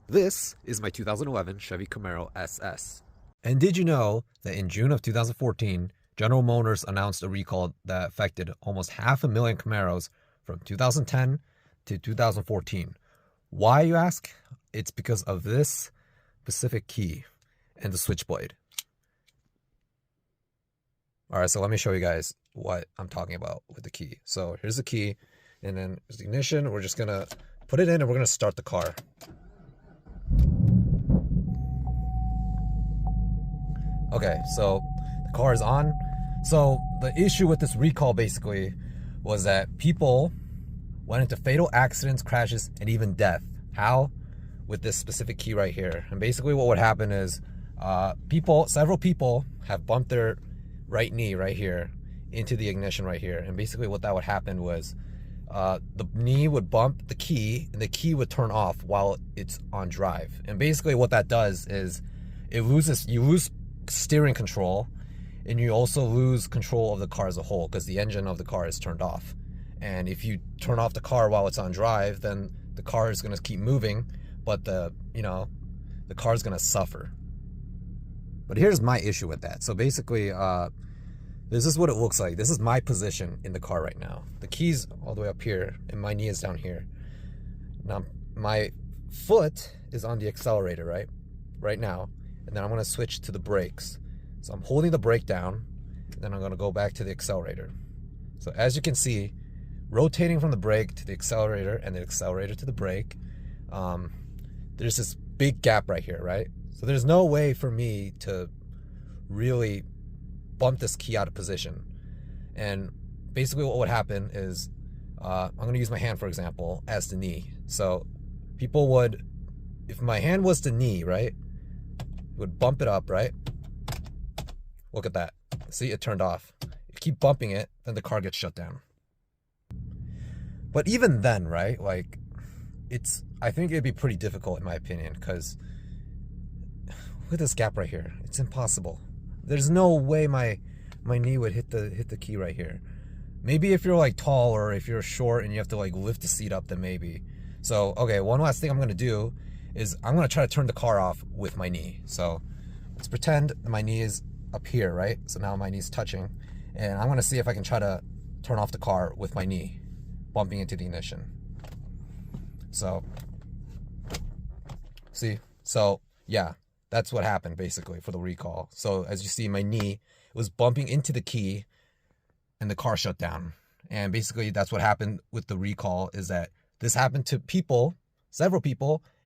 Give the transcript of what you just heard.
This is my 2011 Chevy Camaro SS. And did you know that in June of 2014, General Motors announced a recall that affected almost 500,000 Camaros from 2010 to 2014? Why, you ask? It's because of this specific key and the switchblade. All right, so let me show you guys what I'm talking about with the key. So here's the key, and then there's the ignition. We're just gonna put it in and we're gonna start the car. Okay, so the car is on. So the issue with this recall basically was that people went into fatal accidents, crashes, and even death. How? With this specific key right here. And basically what would happen is several people have bumped their right knee right here into the ignition right here. And basically what that would happen was the knee would bump the key and the key would turn off while it's on drive. And basically what that does is you lose steering control, and you also lose control of the car as a whole because the engine of the car is turned off. And if you turn off the car while it's on drive, then the car is going to keep moving, but the car is going to suffer. But here's my issue with that. So basically, this is what it looks like. This is my position in the car right now. The key's all the way up here, and my knee is down here. Now, my foot is on the accelerator, right now. And then I'm going to switch to the brakes. So I'm holding the brake down, and then I'm going to go back to the accelerator. So as you can see, rotating from the brake to the accelerator and the accelerator to the brake, there's this big gap right here, right? So there's no way for me to really bump this key out of position. And basically what would happen is, I'm going to use my hand, for example, as the knee. So people would, if my hand was the knee, right, would bump it up, right? Look at that. See, it turned off. You keep bumping it, then the car gets shut down. But even then, right, like, I think it'd be pretty difficult in my opinion, because look at this gap right here. It's impossible. There's no way my knee would hit the key right here. Maybe if you're like tall or if you're short and you have to like lift the seat up, then maybe. So, okay, one last thing I'm gonna do is I'm gonna try to turn the car off with my knee. So let's pretend my knee is up here, right? So now my knee's touching, and I'm gonna see if I can try to turn off the car with my knee bumping into the ignition. So, see? So, yeah, that's what happened basically for the recall. So as you see, my knee was bumping into the key and the car shut down. And basically that's what happened with the recall, is that this happened to people, several people,